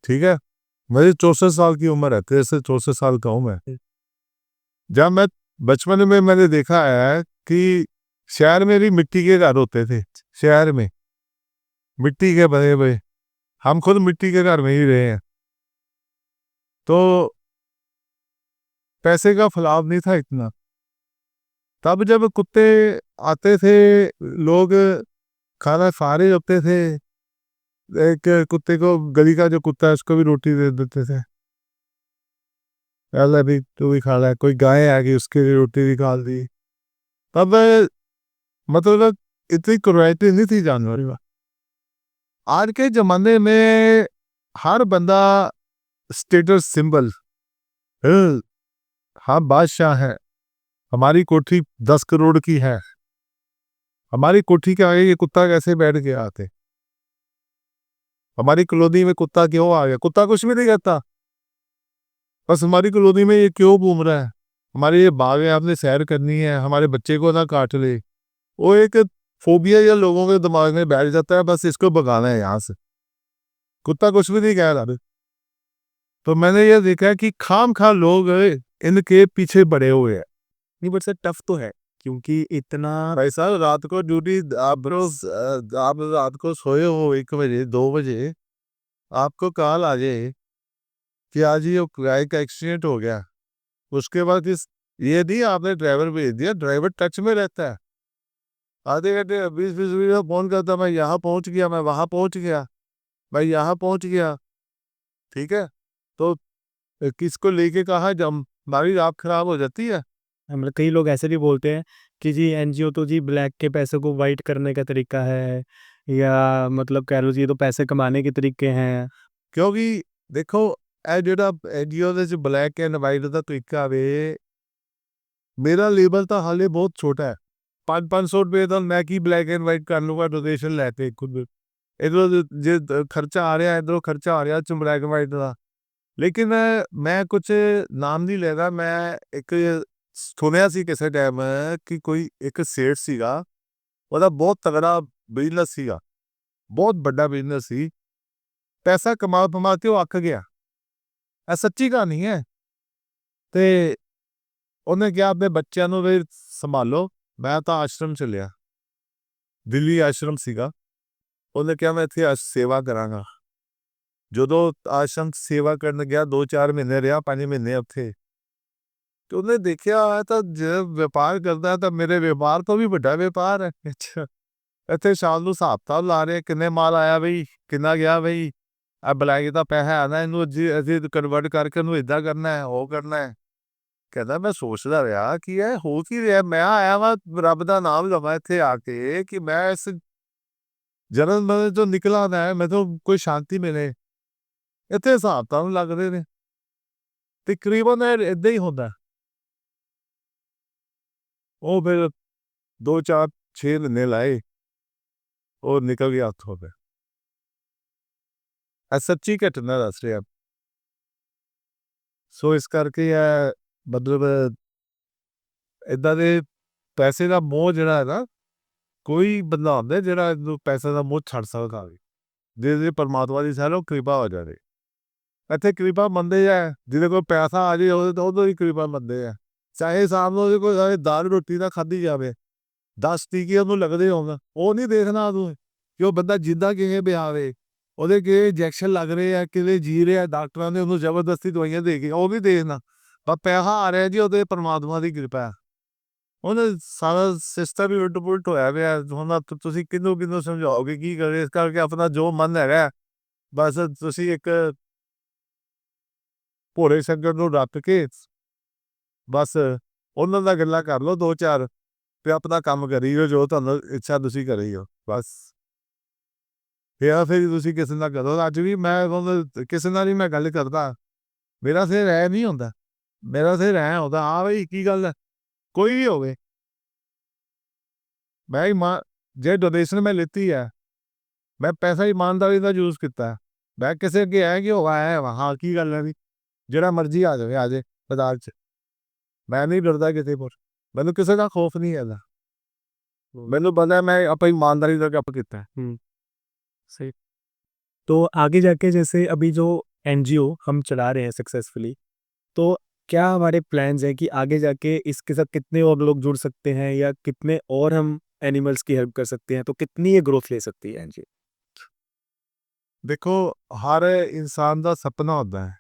Speaker 2: ठीक है? मेरी 64 साल की उम्र है, 63-64 साल का हूँ मैं। जब मैं बचपन में मैंने देखा है कि शहर में भी मिट्टी के घर होते थे, शहर में, मिट्टी के बने हुए। हम खुद मिट्टी के घर में ही रहे हैं। तो पैसे का फैलाव नहीं था इतना। तब जब कुत्ते आते थे, लोग खाना खा रहे होते थे, एक कुत्ते को, गली का जो कुत्ता है उसको भी रोटी दे देते थे। "ले भी तू भी खा ले।" कोई गाय आ गई उसके लिए रोटी निकाल दी। तब मतलब इतनी क्रुएल्टी नहीं थी जानवरों में। आज के ज़माने में हर बंदा स्टेटस सिंबल, "ह, हम बादशाह हैं, हमारी कोठी 10 करोड़ की है।" हमारी कोठी के आगे ये कुत्ता कैसे बैठ गया आके? हमारी कॉलोनी में कुत्ता क्यों आ गया? कुत्ता कुछ भी नहीं कहता। बस हमारी कॉलोनी में ये क्यों घूम रहा है? हमारे ये बाग है, आपने सैर करनी है, हमारे बच्चे को ना काट ले। वो एक फ़ोबिया या लोगों के दिमाग में बैठ जाता है, बस इसको भगाना है यहाँ से। कुत्ता कुछ भी नहीं कह रहा। तो मैंने ये देखा है कि खाम-खा लोग इनके पीछे पड़े हुए हैं।
Speaker 1: नहीं बट सर टफ़ तो है, क्योंकि इतना
Speaker 2: भाई साहब, रात को ड्यूटी, आप रात को सोए हो 1 बजे, 2 बजे, आपको कॉल आ जाए कि आज ये गाय का एक्सीडेंट हो गया। उसके बाद ये नहीं आपने ड्राइवर भेज दिया, ड्राइवर टच में रहता है। आधे घंटे 20-20 मिनट में फ़ोन करता है, मैं यहाँ पहुँच गया, मैं वहाँ पहुँच गया, मैं यहाँ पहुँच गया, ठीक है? तो किसको लेके कहाँ जाऊँ? हमारी रात खराब हो जाती है।
Speaker 1: मतलब कई लोग ऐसे भी बोलते हैं कि जी एनजीओ तो जी ब्लैक के पैसे को वाइट करने का तरीका है, या मतलब कह लो जी ये तो पैसे कमाने के तरीके हैं।
Speaker 2: क्योंकि देखो, ਇਹ ਜਿਹੜਾ एनजीओ ਦੇ 'ਚ ब्लैक एंड वाइट ਦਾ ਤਰੀਕਾ ਵੇ, मेरा लेवल ਤਾਂ ਹਾਲੇ ਬਹੁਤ ਛੋਟਾ ਹੈ। 500 ਰੁਪਏ ਦਾ ਮੈਂ ਕੀ ਬਲੈਕ ਐਂਡ ਵਾਈਟ ਕਰ ਲੂੰਗਾ ਡੋਨੇਸ਼ਨ ਲੈ ਕੇ ਖੁਦ। ਇਧਰੋਂ ਜੇ ਖਰਚਾ ਆ ਰਿਹਾ, ਇਧਰੋਂ ਖਰਚਾ ਆ ਰਿਹਾ ਚ ਬਲੈਕ ਐਂਡ ਵਾਈਟ ਦਾ। ਲੇਕਿਨ ਮੈਂ ਕੁਛ ਨਾਮ ਨਹੀਂ ਲੈਦਾ। ਮੈਂ ਇੱਕ ਸੁਣਿਆ ਸੀ ਕਿਸੇ ਟਾਈਮ ਕਿ ਕੋਈ ਇੱਕ ਸੇਠ ਸੀਗਾ, ਉਹਦਾ ਬਹੁਤ ਤਗੜਾ ਬਿਜ਼ਨਸ ਸੀਗਾ, ਬਹੁਤ ਵੱਡਾ ਬਿਜ਼ਨਸ ਸੀ। ਪੈਸਾ ਕਮਾ ਕੇ ਉਹ ਅੱਕ ਗਿਆ। ਇਹ ਸੱਚੀ ਕਹਾਣੀ ਹੈ। ਤੇ ਉਹਨੇ ਕਿਹਾ ਆਪਣੇ ਬੱਚਿਆਂ ਨੂੰ ਵੀ ਸੰਭਾਲੋ, ਮੈਂ ਤਾਂ ਆਸ਼ਰਮ ਚਲਿਆ। ਦਿੱਲੀ ਆਸ਼ਰਮ ਸੀਗਾ। ਉਹਨੇ ਕਿਹਾ ਮੈਂ ਇੱਥੇ ਸੇਵਾ ਕਰਾਂਗਾ। ਜਦੋਂ ਆਸ਼ਰਮ 'ਚ ਸੇਵਾ ਕਰਨ ਗਿਆ, 2-4 ਮਹੀਨੇ ਰਿਹਾ, 5 ਮਹੀਨੇ ਉੱਥੇ। ਤੇ ਉਹਨੇ ਦੇਖਿਆ ਇਹ ਤਾਂ ਜੇ ਵਪਾਰ ਕਰਦਾ ਤਾਂ ਮੇਰੇ ਵਪਾਰ ਤੋਂ ਵੀ ਵੱਡਾ ਵਪਾਰ ਹੈ। ਅੱਛਾ, ਇੱਥੇ ਸ਼ਾਮ ਨੂੰ ਹਿਸਾਬ ਕਿਤਾਬ ਲਾ ਰਹੇ, ਕਿੰਨੇ ਮਾਲ ਆਇਆ ਬਈ, ਕਿੰਨਾ ਗਿਆ ਬਈ, ਆ ਬਲੈਕ ਦਾ ਪੈਸਾ ਆਣਾ, ਇਹਨੂੰ ਅਸੀਂ ਕਨਵਰਟ ਕਰਕੇ ਇਹਨੂੰ ਏਦਾਂ ਕਰਨਾ ਹੈ, ਉਹ ਕਰਨਾ ਹੈ। ਕਹਿੰਦਾ ਮੈਂ ਸੋਚਦਾ ਰਿਹਾ ਕਿ ਇਹ ਹੋ ਕੀ ਰਿਹਾ। ਮੈਂ ਆਇਆ ਵਾਂ ਰੱਬ ਦਾ ਨਾਮ ਲਵਾਂ ਇੱਥੇ ਆ ਕੇ ਕਿ ਮੈਂ ਇਸ ਜਨਮ ਮਰਨ ਚੋਂ ਨਿਕਲਾਂ ਮੈਂ, ਮੈਨੂੰ ਕੋਈ ਸ਼ਾਂਤੀ ਮਿਲੇ। ਇੱਥੇ ਹਿਸਾਬ ਕਿਤਾਬ ਲੱਗਦੇ ਨੇ। ਤਕਰੀਬਨ ਏਦਾਂ ਹੀ ਹੁੰਦਾ। ਉਹ ਫਿਰ 2-4-6 ਮਹੀਨੇ ਲਾਏ, ਉਹ ਨਿਕਲ ਗਿਆ ਉੱਥੋਂ ਫਿਰ। ਇਹ ਸੱਚੀ ਘਟਨਾ ਦੱਸ ਰਿਹਾ। ਸੋ ਇਸ ਕਰਕੇ ਇਹ ਮਤਲਬ ਏਦਾਂ ਦੇ ਪੈਸੇ ਦਾ ਮੋਹ ਜਿਹੜਾ ਹੈ ਨਾ, ਕੋਈ ਬੰਦਾ ਹੁੰਦਾ ਜਿਹੜਾ ਇਹਨੂੰ ਪੈਸੇ ਦਾ ਮੋਹ ਛੱਡ ਸਕਦਾ ਹੋਵੇ। ਜਿਹਦੇ ਪਰਮਾਤਮਾ ਦੀ ਸਾਰਿਆਂ ਕਿਰਪਾ ਹੋ ਜਾਵੇ। ਇੱਥੇ ਕਿਰਪਾ ਮੰਨਦੇ ਆ, ਜਿਹਦੇ ਕੋਲ ਪੈਸਾ ਆ ਜੇ ਉਹਦੋਂ ਹੀ ਕਿਰਪਾ ਮੰਨਦੇ ਆ। ਚਾਹੇ ਸ਼ਾਮ ਨੂੰ ਉਹਦੇ ਕੋਲ ਦਾਲ ਰੋਟੀ ਨਾ ਖਾਧੀ ਜਾਵੇ, 10 ਟੀਕੇ ਉਹਨੂੰ ਲੱਗਦੇ ਹੋਣ, ਉਹ ਨਹੀਂ ਦੇਖਣਾ ਤੂੰ ਕਿ ਉਹ ਬੰਦਾ ਜਿੱਦਾਂ ਕਿਵੇਂ ਪਿਆ ਵੇ, ਉਹਦੇ ਕਿਵੇਂ ਇੰਜੈਕਸ਼ਨ ਲੱਗ ਰਹੇ ਆ, ਕਿਵੇਂ ਜੀ ਰਿਹਾ, ਡਾਕਟਰਾਂ ਨੇ ਉਹਨੂੰ ਜ਼ਬਰਦਸਤੀ ਦਵਾਈਆਂ ਦੇ ਕੇ, ਉਹ ਨਹੀਂ ਦੇਖਣਾ। ਪਰ ਪੈਸਾ ਆ ਰਿਹਾ ਜੀ, ਉਹਦੇ ਪਰਮਾਤਮਾ ਦੀ ਕਿਰਪਾ ਹੈ। ਹੁਣ ਸਾਰਾ ਸਿਸਟਮ ਹੀ ਉਲਟ-ਪੁਲਟ ਹੋਇਆ ਪਿਆ। ਹੁਣ ਤੁਸੀਂ ਕਿਹਨੂੰ ਸਮਝਾਓਗੇ ਕੀ ਕਰੇ? ਇਸ ਕਰਕੇ ਆਪਣਾ ਜੋ ਮਨ ਹੈਗਾ, ਬਸ ਤੁਸੀਂ ਇੱਕ ਭੋਲੇ ਸ਼ੰਕਰ ਨੂੰ ਰੱਖ ਕੇ ਬਸ ਉਹਨਾਂ ਨਾਲ ਗੱਲਾਂ ਕਰ ਲਓ 2-4 ਤੇ ਆਪਣਾ ਕੰਮ ਕਰੀ ਜਾਓ, ਜੋ ਤੁਹਾਨੂੰ ਇੱਛਾ ਤੁਸੀਂ ਕਰੀ ਜਾਓ ਬਸ। ਫਿਰ ਤੁਸੀਂ ਕਿਸੇ ਨਾਲ ਕਰੋ। ਅੱਜ ਵੀ ਮੈਂ ਹੁਣ ਕਿਸੇ ਨਾਲ ਹੀ ਮੈਂ ਗੱਲ ਕਰਦਾ, ਮੇਰਾ ਸਿਰ ਐਂ ਨਹੀਂ ਹੁੰਦਾ। ਮੇਰਾ ਸਿਰ ਐਂ ਹੁੰਦਾ, ਹਾਂ ਬਈ ਕੀ ਗੱਲ ਹੈ? ਕੋਈ ਵੀ ਹੋਵੇ। ਮੈਂ ਜੇ ਡੋਨੇਸ਼ਨ ਮੈਂ ਲਿੱਤੀ ਹੈ, ਮੈਂ ਪੈਸਾ ਇਮਾਨਦਾਰੀ ਨਾਲ ਯੂਜ਼ ਕੀਤਾ ਹੈ। ਮੈਂ ਕਿਸੇ ਅੱਗੇ ਐਂ ਕਿ ਹੋਗਾ ਐਂ ਵਾ, ਹਾਂ ਕੀ ਗੱਲ ਹੈ ਜੀ? ਜਿਹੜਾ ਮਰਜ਼ੀ ਆ ਜਾਵੇ, ਆ ਜੇ ਬਾਜ਼ਾਰ 'ਚ। ਮੈਂ ਨਹੀਂ ਡਰਦਾ ਕਿਸੇ ਕੋਲ, ਮੈਨੂੰ ਕਿਸੇ ਦਾ ਖੌਫ ਨਹੀਂ ਹੈਗਾ। ਮੈਨੂੰ ਪਤਾ ਮੈਂ ਆਪਣੀ ईमानदारी ਦਾ ਕੰਮ ਕੀਤਾ ਹੈ।
Speaker 1: हुँ, सही। तो आगे जाके जैसे अभी जो एनजीओ हम चला रहे हैं सक्सेसफुली, तो क्या हमारे प्लान्स हैं कि आगे जाके इसके साथ कितने और लोग जुड़ सकते हैं या कितने और हम एनिमल्स की हेल्प कर सकते हैं? तो कितनी ये ग्रोथ ले सकती है एनजीओ?
Speaker 2: ਦੇਖੋ, ਹਰ ਇਨਸਾਨ ਦਾ ਸੁਪਨਾ ਹੁੰਦਾ ਹੈ।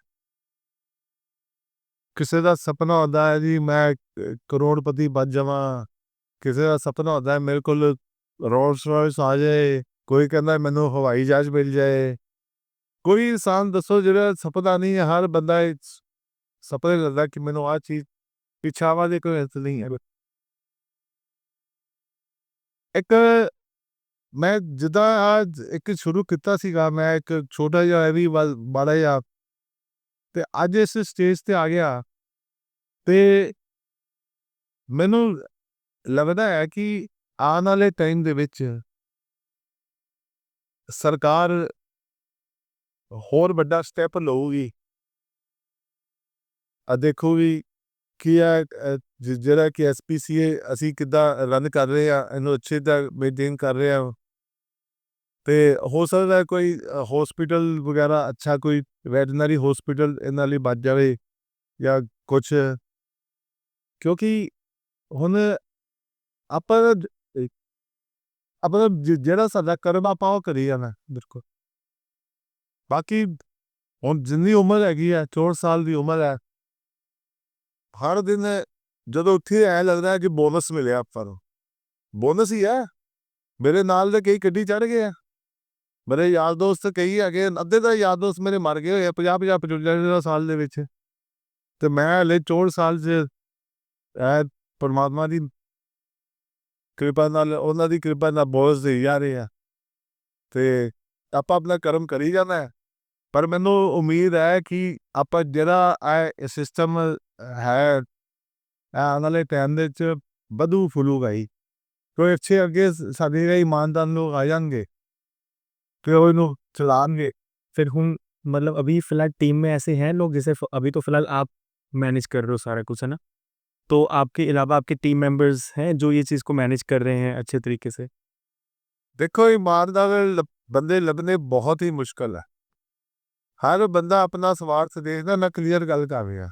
Speaker 2: ਕਿਸੇ ਦਾ ਸੁਪਨਾ ਹੁੰਦਾ ਹੈ ਜੀ ਮੈਂ ਕਰੋੜਪਤੀ ਬਣ ਜਾਵਾਂ, ਕਿਸੇ ਦਾ ਸੁਪਨਾ ਹੁੰਦਾ ਹੈ ਮੇਰੇ ਕੋਲ ਰੋਲਸ ਰॉयस ਆ ਜਾਏ, ਕੋਈ ਕਹਿੰਦਾ ਮੈਨੂੰ ਹਵਾਈ ਜਹਾਜ਼ ਮਿਲ ਜਾਏ। ਕੋਈ ਇਨਸਾਨ ਦੱਸੋ ਜਿਹੜਾ ਸੁਪਨਾ ਨਹੀਂ ਹੈ, ਹਰ ਬੰਦਾ ਸੁਪਨੇ ਕਰਦਾ ਕਿ ਮੈਨੂੰ ਆਹ ਚੀਜ਼, ਇੱਛਾਵਾਂ ਦੀ ਕੋਈ ਅੰਤ ਨਹੀਂ ਹੈ। ਇੱਕ ਮੈਂ ਜਿੱਦਾਂ ਇੱਕ ਸ਼ੁਰੂ ਕੀਤਾ ਸੀਗਾ, ਮੈਂ ਇੱਕ ਛੋਟਾ ਜਿਹਾ ਇਹ ਵੀ ਮਾੜਾ ਜਿਹਾ, ਤੇ ਅੱਜ ਇਸ ਸਟੇਜ ਤੇ ਆ ਗਿਆ, ਤੇ ਮੈਨੂੰ ਲੱਗਦਾ ਹੈ ਕਿ ਆਉਣ ਵਾਲੇ ਟਾਈਮ ਦੇ ਵਿੱਚ ਸਰਕਾਰ ਹੋਰ ਵੱਡਾ ਸਟੈਪ ਲਊਗੀ। ਦੇਖੋ ਵੀ ਕੀ ਹੈ, ਜਿਹੜਾ ਕਿ SPCA ਅਸੀਂ ਕਿੱਦਾਂ ਰਨ ਕਰ ਰਹੇ ਹਾਂ, ਇਹਨੂੰ ਅੱਛੇ ਦਾ ਮੇਨਟੇਨ ਕਰ ਰਹੇ ਹਾਂ। ਤੇ ਹੋ ਸਕਦਾ ਕੋਈ ਹੌਸਪੀਟਲ ਵਗੈਰਾ ਅੱਛਾ, ਕੋਈ ਵੈਟਰਨਰੀ ਹੌਸਪੀਟਲ ਇਹਨਾਂ ਲਈ ਬਣ ਜਾਵੇ ਜਾਂ ਕੁਛ, ਕਿਉਂਕਿ ਹੁਣ ਆਪਾਂ ਆਪਣਾ ਜਿਹੜਾ ਸਾਡਾ ਕਰਮ ਆਪਾਂ ਉਹ ਕਰੀ ਜਾਣਾ। ਬਿਲਕੁਲ। ਬਾਕੀ ਹੁਣ ਜਿੰਨੀ ਉਮਰ ਹੈਗੀ ਹੈ, 64 ਸਾਲ ਦੀ ਉਮਰ ਹੈ, ਹਰ ਦਿਨ ਜਦੋਂ ਉੱਥੇ ਐਂ ਲੱਗਦਾ ਹੈ ਕਿ ਬੋਨਸ ਮਿਲਿਆ ਆਪਾਂ ਨੂੰ। ਬੋਨਸ ਹੀ ਹੈ। ਮੇਰੇ ਨਾਲ ਦੇ ਕਈ ਗੱਡੀ ਚੜ੍ਹ ਗਏ ਆ, ਮੇਰੇ ਯਾਰ ਦੋਸਤ ਕਈ ਹੈਗੇ, ਅੱਧੇ ਦਾ ਯਾਰ ਦੋਸਤ ਮੇਰੇ ਮਰ ਗਏ ਹੋਏ ਆ 50 55 ਸਾਲ ਦੇ ਵਿੱਚ, ਤੇ ਮੈਂ ਹਲੇ 64 ਸਾਲ 'ਚ ਪਰਮਾਤਮਾ ਦੀ ਕਿਰਪਾ ਨਾਲ, ਉਹਨਾਂ ਦੀ ਕਿਰਪਾ ਨਾਲ ਬੋਨਸ ਦੇਈ ਜਾ ਰਹੇ ਆ, ਤੇ ਆਪਾਂ ਆਪਣਾ ਕਰਮ ਕਰੀ ਜਾਣਾ ਹੈ। ਪਰ ਮੈਨੂੰ ਉਮੀਦ ਹੈ ਕਿ ਆਪਾਂ ਜਿਹੜਾ ਇਹ ਸਿਸਟਮ ਹੈ, ਆਉਣ ਵਾਲੇ ਟਾਈਮ ਦੇ ਵਿੱਚ ਵਧੂ ਫੁੱਲੂਗਾ ਹੀ। ਕੋਈ ਅੱਛੇ ਅੱਗੇ ਸਾਡੇ ਜਿਹੜੇ ईमानदार ਲੋਕ ਆ ਜਾਣਗੇ, ਤੇ ਉਹ ਇਹਨੂੰ ਚਲਾਉਣਗੇ।
Speaker 1: फिर मतलब अभी फ़िलहाल टीम में ऐसे हैं लोग, जैसे अभी तो फ़िलहाल आप मैनेज कर रहे हो सारा कुछ, है ना? तो आपके अलावा आपके टीम मेंबर्स हैं जो ये चीज़ को मैनेज कर रहे हैं अच्छे तरीके से?
Speaker 2: ਦੇਖੋ, ईमानदार ਬੰਦੇ ਲੱਭਣੇ ਬਹੁਤ ਹੀ ਮੁਸ਼ਕਲ ਹੈ। ਹਰ ਬੰਦਾ ਆਪਣਾ ਸਵਾਰਥ ਦੇਖਦਾ। ਮੈਂ ਕਲੀਅਰ ਗੱਲ ਕਰ ਰਿਹਾ।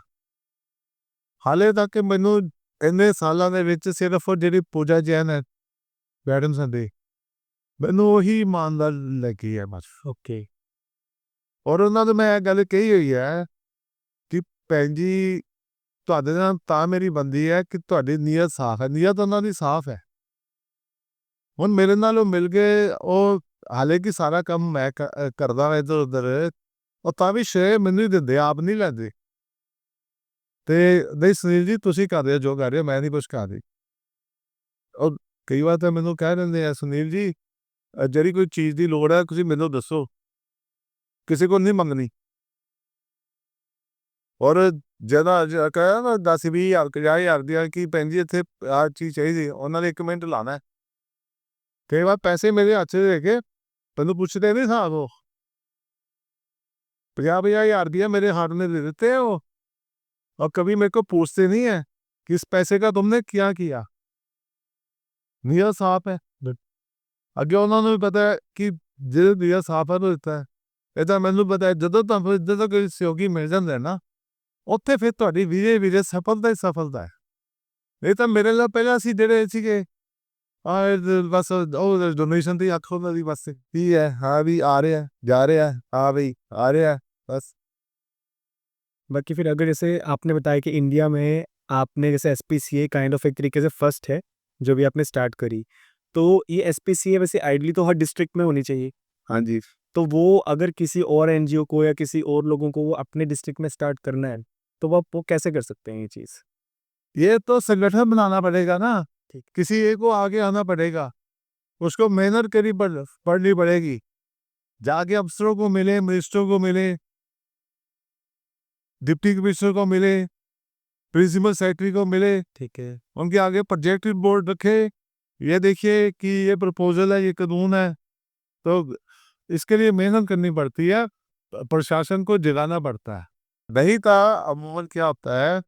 Speaker 2: ਹਾਲੇ ਤੱਕ ਮੈਨੂੰ ਇੰਨੇ ਸਾਲਾਂ ਦੇ ਵਿੱਚ ਸਿਰਫ ਜਿਹੜੀ ਪੂਜਾ ਜੈਨ ਹੈ ਮੈਡਮ ਸਾਡੇ, ਮੈਨੂੰ ਉਹੀ ईमानदार ਲੱਗੀ ਹੈ ਬਸ।
Speaker 1: ओके।
Speaker 2: ਔਰ ਉਹਨਾਂ ਨੂੰ ਮੈਂ ਇਹ ਗੱਲ ਕਹੀ ਹੋਈ ਹੈ ਕਿ ਭੈਣ ਜੀ, ਤੁਹਾਡੇ ਨਾਲ ਤਾਂ ਮੇਰੀ ਬਣਦੀ ਹੈ ਕਿ ਤੁਹਾਡੀ ਨੀਅਤ ਸਾਫ਼ ਹੈ। ਨੀਅਤ ਉਹਨਾਂ ਦੀ ਸਾਫ਼ ਹੈ। ਹੁਣ ਮੇਰੇ ਨਾਲ ਉਹ ਮਿਲ ਗਏ, ਉਹ ਹਾਲੇ ਕਿ ਸਾਰਾ ਕੰਮ ਮੈਂ ਕਰਦਾ ਹਾਂ ਇੱਧਰ ਉੱਧਰ, ਉਹ ਤਾਂ ਵੀ ਸ਼ੇਅਰ ਮੈਨੂੰ ਹੀ ਦਿੰਦੇ, ਆਪ ਨਹੀਂ ਲੈਂਦੇ। ਤੇ ਨਹੀਂ ਸੁਨੀਲ ਜੀ, ਤੁਸੀਂ ਕਰ ਰਹੇ ਹੋ ਜੋ ਕਰ ਰਹੇ ਹੋ, ਮੈਂ ਨਹੀਂ ਕੁਛ ਕਰ ਰਹੀ। ਉਹ ਕਈ ਵਾਰ ਤਾਂ ਮੈਨੂੰ ਕਹਿ ਦਿੰਦੇ ਆ, ਸੁਨੀਲ ਜੀ ਜਿਹੜੀ ਕੋਈ ਚੀਜ਼ ਦੀ ਲੋੜ ਹੈ ਤੁਸੀਂ ਮੈਨੂੰ ਦੱਸੋ, ਕਿਸੇ ਕੋਲ ਨਹੀਂ ਮੰਗਣੀ। ਔਰ ਜਦੋਂ ਕਹਿਆ ਨਾ 10-20 ਹਜ਼ਾਰ 50 ਹਜ਼ਾਰ ਦੀਆਂ ਕਿ ਭੈਣ ਜੀ ਇੱਥੇ ਆਹ ਚੀਜ਼ ਚਾਹੀਦੀ, ਉਹਨਾਂ ਨੇ 1 ਮਿੰਟ ਲਾਉਣਾ। ਕਈ ਵਾਰ ਪੈਸੇ ਮੇਰੇ ਹੱਥ 'ਚ ਦੇ ਕੇ ਮੈਨੂੰ ਪੁੱਛਦੇ नहीं साहब, वो 50-50 हज़ार रुपया मेरे हाथ में दे देते हैं वो, और कभी मेरे को पूछते नहीं है कि इस पैसे का तुमने क्या किया। ਨੀਅਤ ਸਾਫ਼ ਹੈ। ਅੱਗੇ ਉਹਨਾਂ ਨੂੰ ਵੀ ਪਤਾ ਹੈ ਕਿ ਜਿਹਦੀ ਨੀਅਤ ਸਾਫ਼ ਹੈ ਉਹ ਦਿੱਤਾ ਹੈ। ਇਹ ਤਾਂ ਮੈਨੂੰ ਪਤਾ ਹੈ, ਜਦੋਂ ਤੁਹਾਨੂੰ ਇੱਦਾਂ ਦਾ ਕੋਈ ਸਹਿਯੋਗੀ ਮਿਲ ਜਾਂਦਾ ਹੈ ਨਾ, ਉੱਥੇ ਫਿਰ ਤੁਹਾਡੀ ਵੀਰੇ ਸਫਲਤਾ ਹੀ ਸਫਲਤਾ ਹੈ। ਇਹ ਤਾਂ ਮੇਰੇ ਨਾਲ ਪਹਿਲਾਂ ਸੀ ਜਿਹੜੇ ਸੀਗੇ ਬਸ ਉਹ ਡੋਨੇਸ਼ਨ ਦੀ ਅੱਖ ਉਹਨਾਂ ਦੀ ਬਸ ਕੀ ਹੈ, ਹਾਂ ਵੀ ਆ ਰਿਹਾ ਜਾ ਰਿਹਾ, हाँ भाई आ रहा है बस।
Speaker 1: बाकी फिर अगर जैसे आपने बताया कि इंडिया में आपने जैसे एसपीसीए काइंड ऑफ एक तरीके से फर्स्ट है जो भी आपने स्टार्ट करी, तो ये एसपीसीए वैसे आइडियली तो हर डिस्ट्रिक्ट में होनी चाहिए।
Speaker 2: हाँ जी।
Speaker 1: तो वो अगर किसी और एनजीओ को या किसी और लोगों को वो अपने डिस्ट्रिक्ट में स्टार्ट करना है, तो वो कैसे कर सकते हैं ये चीज़?
Speaker 2: ये तो संगठन बनाना पड़ेगा ना,
Speaker 1: ठीक।
Speaker 2: किसी एक को आगे आना पड़ेगा, उसको मेहनत पड़नी पड़ेगी, जाके अफसरों को मिले, मिनिस्टरों को मिले, डिप्टी कमिश्नर को मिले, प्रिंसिपल सेक्रेटरी को मिले,
Speaker 1: ठीक है।
Speaker 2: उनके आगे प्रोजेक्ट रिपोर्ट रखे, ये देखिए कि ये प्रपोजल है, ये कानून है। तो इसके लिए मेहनत करनी पड़ती है, प्रशासन को जगाना पड़ता है। नहीं था। अमूमन क्या होता है,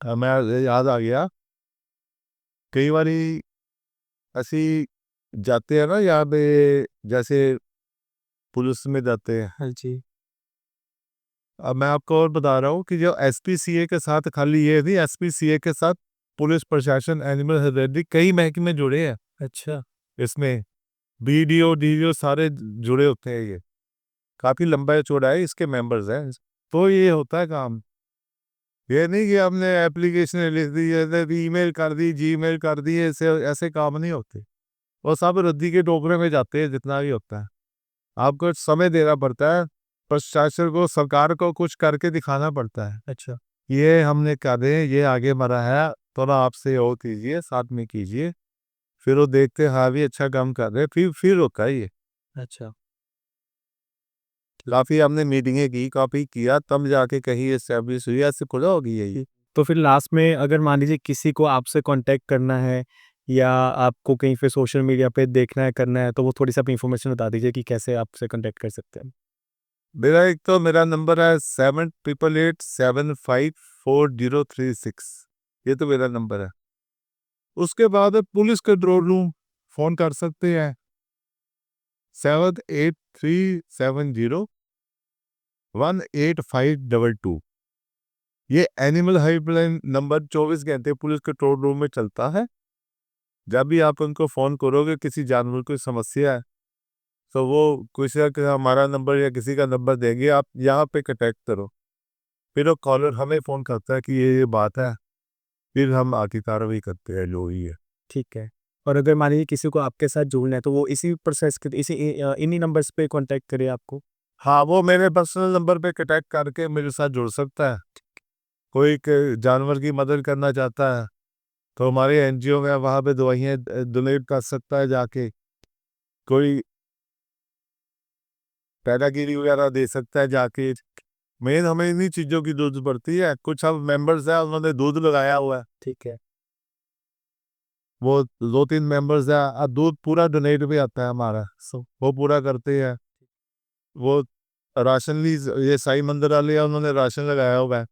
Speaker 2: मैं याद आ गया, कई बारी ऐसी जाते हैं ना यहाँ पे, जैसे पुलिस में जाते हैं।
Speaker 1: हाँ जी।
Speaker 2: अब मैं आपको और बता रहा हूँ कि जो एसपीसीए के साथ, खाली ये नहीं, एसपीसीए के साथ पुलिस प्रशासन, एनिमल हस्बेंड्री, कई महकमे जुड़े हैं
Speaker 1: अच्छा।
Speaker 2: इसमें। बीडीओ डीडीओ सारे जुड़े होते हैं। ये काफी लंबा चौड़ा है, इसके मेंबर्स हैं। तो ये होता है काम। ये नहीं कि हमने एप्लीकेशन लिख दी, ईमेल कर दी, जीमेल कर दी, ऐसे ऐसे काम नहीं होते। वो सब रद्दी के टोकरे में जाते हैं, जितना भी होता है। आपको समय देना पड़ता है, प्रशासन को, सरकार को कुछ करके दिखाना पड़ता है।
Speaker 1: अच्छा।
Speaker 2: ये हमने कर रहे हैं, ये आगे बढ़ा है, थोड़ा आपसे और कीजिए, साथ में कीजिए। फिर वो देखते हैं, हाँ भी अच्छा काम कर रहे हैं, फिर होता है ये।
Speaker 1: अच्छा।
Speaker 2: काफी हमने मीटिंगें की, काफी किया, तब जाके कहीं एस्टेब्लिश हुई, ऐसे खुला होगी यही।
Speaker 1: तो फिर लास्ट में अगर मान लीजिए किसी को आपसे कांटेक्ट करना है या आपको कहीं पे सोशल मीडिया पे देखना है, करना है, तो वो थोड़ी-सी आप इन्फॉर्मेशन बता दीजिए कि कैसे आपसे कांटेक्ट कर सकते हैं?
Speaker 2: मेरा एक तो मेरा नंबर है 7888754036। ये तो मेरा नंबर है। उसके बाद पुलिस कंट्रोल रूम फोन कर सकते हैं, 7837018522। ये एनिमल हेल्पलाइन नंबर 24 घंटे पुलिस कंट्रोल रूम में चलता है। जब भी आप उनको फोन करोगे, किसी जानवर को समस्या है, तो वो किसी का हमारा नंबर या किसी का नंबर देंगे, आप यहाँ पे कनेक्ट करो। फिर वो कॉलर हमें फ़ोन करता है कि ये बात है, फिर हम आगे कार्रवाई करते हैं जो भी है।
Speaker 1: ठीक है। और अगर मान लीजिए किसी को आपके साथ जुड़ना है, तो वो इसी प्रोसेस के इन्हीं नंबर्स पे कांटेक्ट करे आपको?
Speaker 2: हाँ, वो मेरे पर्सनल नंबर पे कनेक्ट करके मेरे साथ जुड़ सकता है। कोई जानवर की मदद करना चाहता है, तो हमारे एनजीओ में वहाँ पे दवाइयाँ डोनेट कर सकता है जाके। कोई पैरागिरी वगैरह दे सकता है जाके। मेन हमें इन्हीं चीज़ों की ज़रूरत पड़ती है। कुछ अब मेंबर्स हैं, उन्होंने दूध लगाया हुआ है।
Speaker 1: ठीक है।
Speaker 2: वो 2-3 मेंबर्स हैं, दूध पूरा डोनेट भी आता है हमारा, वो पूरा करते हैं। वो राशन भी, ये साई मंदिर वाले हैं, उन्होंने राशन लगाया हुआ है।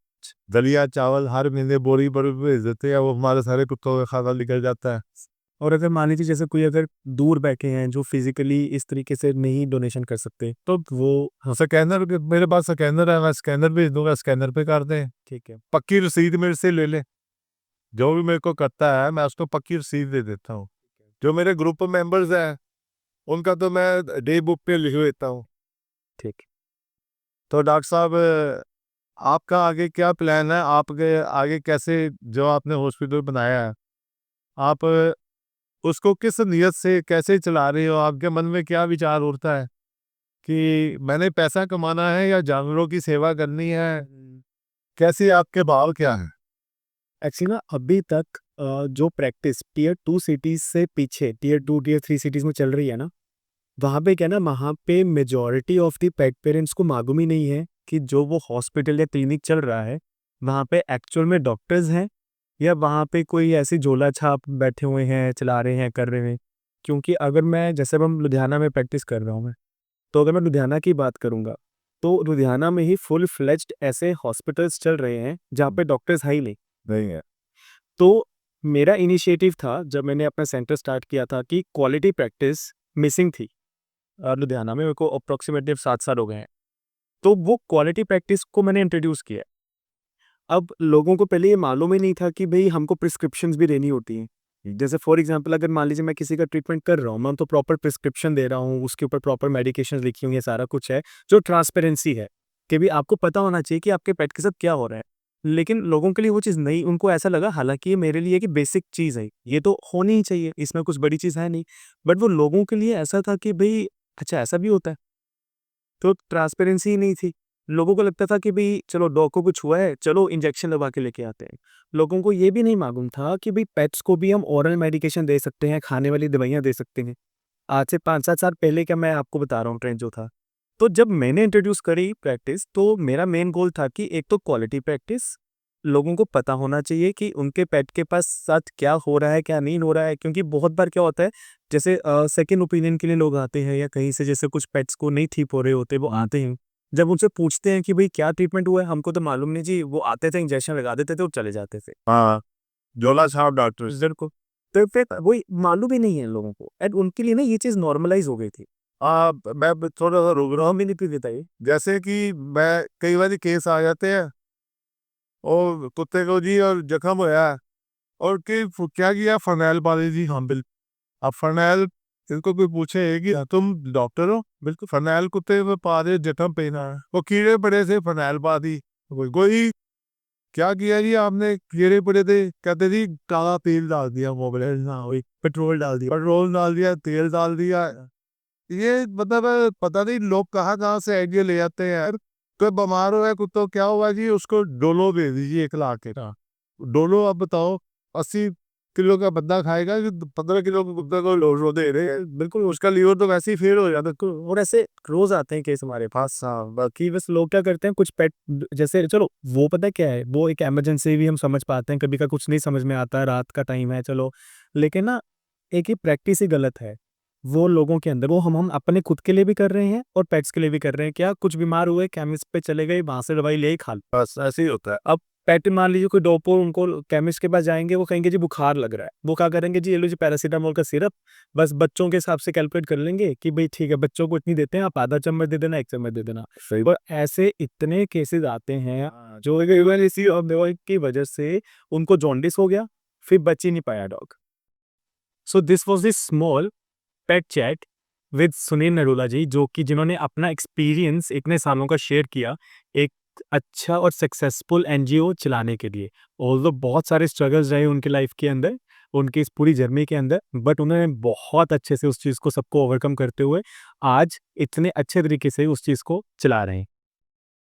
Speaker 2: दलिया चावल हर महीने बोरी पर भेज देते हैं, वो हमारे सारे कुत्तों का खाना निकल जाता है।
Speaker 1: और अगर मान लीजिए जैसे कोई अगर दूर बैठे हैं, जो फिज़िकली इस तरीके से नहीं डोनेशन कर सकते, तो वो
Speaker 2: स्कैनर, मेरे पास स्कैनर है, मैं स्कैनर भेज दूंगा, स्कैनर पे कर दें।
Speaker 1: ठीक है।
Speaker 2: पक्की रसीद मेरे से ले ले, जो भी मेरे को करता है मैं उसको पक्की रसीद दे देता हूँ। जो मेरे ग्रुप मेंबर्स हैं, उनका तो मैं डे बुक पे लिख देता हूँ।
Speaker 1: ठीक।
Speaker 2: तो डॉक्टर साहब, आपका आगे क्या प्लान है? आपके आगे कैसे, जो आपने हॉस्पिटल बनाया है, आप उसको किस नियत से कैसे चला रहे हो? आपके मन में क्या विचार उठता है कि मैंने पैसा कमाना है या जानवरों की सेवा करनी है? कैसे, आपके भाव क्या है?
Speaker 1: एक्चुअली ना अभी तक जो प्रैक्टिस टियर 2 सिटीज़ से पीछे टियर 2, टियर 3 सिटीज़ में चल रही है ना, वहाँ पे क्या है ना, वहाँ पे majority of the pet parents को मालूम ही नहीं है कि जो वो हॉस्पिटल या क्लिनिक चल रहा है, वहाँ पे एक्चुअल में डॉक्टर्स हैं या वहाँ पे कोई ऐसी झोला छाप बैठे हुए हैं, चला रहे हैं, कर रहे हैं। क्योंकि अगर मैं जैसे अब हम लुधियाना में प्रैक्टिस कर रहा हूँ मैं, तो अगर मैं लुधियाना की बात करूँगा, तो लुधियाना में ही फुल फ्लेज्ड ऐसे हॉस्पिटल्स चल रहे हैं, जहाँ पे डॉक्टर्स है ही नहीं।
Speaker 2: नहीं है।
Speaker 1: तो मेरा इनिशिएटिव था जब मैंने अपना सेंटर स्टार्ट किया था कि क्वालिटी प्रैक्टिस मिसिंग थी लुधियाना में। मेरे को अप्रोक्सीमेटली 7 साल हो गए हैं। तो वो क्वालिटी प्रैक्टिस को मैंने इंट्रोड्यूस किया। अब लोगों को पहले ये मालूम ही नहीं था कि भई हमको प्रिस्क्रिप्शंस भी देनी होती हैं। जैसे फॉर एग्ज़ाम्पल अगर मान लीजिए मैं किसी का ट्रीटमेंट कर रहा हूँ, मैं तो प्रॉपर प्रिस्क्रिप्शन दे रहा हूँ, उसके ऊपर प्रॉपर मेडिकेशंस लिखी हुई हैं, सारा कुछ है, जो ट्रांसपेरेंसी है कि भई आपको पता होना चाहिए कि आपके पेट के साथ क्या हो रहा है। लेकिन लोगों के लिए वो चीज़ नहीं, उनको ऐसा लगा हालाँकि ये मेरे लिए कि बेसिक चीज़ है, ये तो होनी ही चाहिए, इसमें कुछ बड़ी चीज़ है नहीं। बट वो लोगों के लिए ऐसा था कि भई अच्छा ऐसा भी होता है। तो ट्रांसपेरेंसी ही नहीं थी। लोगों को लगता था कि भई चलो डॉग को कुछ हुआ है, चलो इंजेक्शन लगवा के लेके आते हैं। लोगों को ये भी नहीं मालूम था कि भई पेट्स को भी हम ओरल मेडिकेशन दे सकते हैं, खाने वाली दवाइयाँ दे सकते हैं। आज से 5-7 साल पहले का मैं आपको बता रहा हूँ ट्रेंड जो था। तो जब मैंने इंट्रोड्यूस करी प्रैक्टिस, तो मेरा मेन गोल था कि एक तो क्वालिटी प्रैक्टिस, लोगों को पता होना चाहिए कि उनके पेट के पास साथ क्या हो रहा है, क्या नहीं हो रहा है। क्योंकि बहुत बार क्या होता है, जैसे सेकंड ओपिनियन के लिए लोग आते हैं या कहीं से जैसे कुछ पेट्स को नहीं ठीक हो रहे होते, वो आते हैं। जब उनसे पूछते हैं कि भाई क्या ट्रीटमेंट हुआ है, हमको तो मालूम नहीं जी, वो आते थे, इंजेक्शन लगा देते थे और चले जाते थे।
Speaker 2: हाँ, झोला छाप डॉक्टर।
Speaker 1: बिल्कुल। तो फिर वही मालूम ही नहीं है लोगों को एंड उनके लिए ना ये चीज़ नॉर्मलाइज़ हो गई थी।
Speaker 2: मैं थोड़ा-सा रोक रहा हूँ।
Speaker 1: हम भी नहीं पीते थे।
Speaker 2: जैसे कि मैं कई बारी केस आ जाते हैं और कुत्ते को जी और जख्म होया है और कि क्या किया फरनैल पा दी जी। हाँ, अब फरनैल इनको कोई पूछे कि तुम डॉक्टर हो? बिल्कुल, फरनैल कुत्ते पे पा दे जख्म पहना है। वो कीड़े पड़े थे फरनैल पा दी। कोई क्या किया जी आपने? कीड़े पड़े थे, कहते जी काला तेल डाल दिया मोबिल ना वही पेट्रोल डाल दिया, तेल डाल दिया। ये मतलब पता नहीं लोग कहाँ-कहाँ से आइडिया ले आते हैं यार। कोई बीमार हुआ है कुत्ता, क्या हुआ जी? उसको डोलो दे दीजिए 1 लाख के का। डोलो अब बताओ 80 किलो का बंदा खाएगा कि 15 किलो के कुत्ते को डोलो दे रहे हैं। बिल्कुल उसका लीवर तो वैसे ही फेल हो जाता है।
Speaker 1: बिल्कुल और ऐसे रोज़ आते हैं केस हमारे पास। हाँ, बाकी बस लोग क्या करते हैं कुछ पेट जैसे चलो वो पता है क्या है, वो एक इमरजेंसी भी हम समझ पाते हैं, कभी का कुछ नहीं समझ में आता है, रात का टाइम है चलो। लेकिन ना एक ये प्रैक्टिस ही गलत है। वो लोगों के अंदर वो हम अपने खुद के लिए भी कर रहे हैं और पेट्स के लिए भी कर रहे हैं। क्या कुछ बीमार हुए केमिस्ट पे चले गए, वहाँ से दवाई ले आई खा ली।
Speaker 2: बस ऐसे ही होता है।
Speaker 1: अब पेट मान लीजिए कोई डॉक्टर उनको केमिस्ट के पास जाएँगे, वो कहेंगे जी बुखार लग रहा है। वो क्या करेंगे जी, ये लो जी पैरासिटामोल का सिरप, बस बच्चों के हिसाब से कैलकुलेट कर लेंगे कि भई ठीक है बच्चों को इतनी देते हैं, आप आधा चम्मच दे देना, 1 चम्मच दे देना।
Speaker 2: सही।
Speaker 1: और ऐसे इतने केसेज़ आते हैं जो इवन इसी दवाई की वजह से उनको जॉन्डिस हो गया, फिर बच ही नहीं पाया dog. So this was the small pet chat with Sunil Narula ji, जो कि जिन्होंने अपना एक्सपीरियंस इतने सालों का शेयर किया एक अच्छा और सक्सेसफुल एनजीओ चलाने के लिए। ऑल्दो बहुत सारे स्ट्रगल्स रहे उनकी लाइफ के अंदर, उनकी इस पूरी जर्नी के अंदर, बट उन्होंने बहुत अच्छे से उस चीज़ को सबको ओवरकम करते हुए आज इतने अच्छे तरीके से उस चीज़ को चला रहे हैं।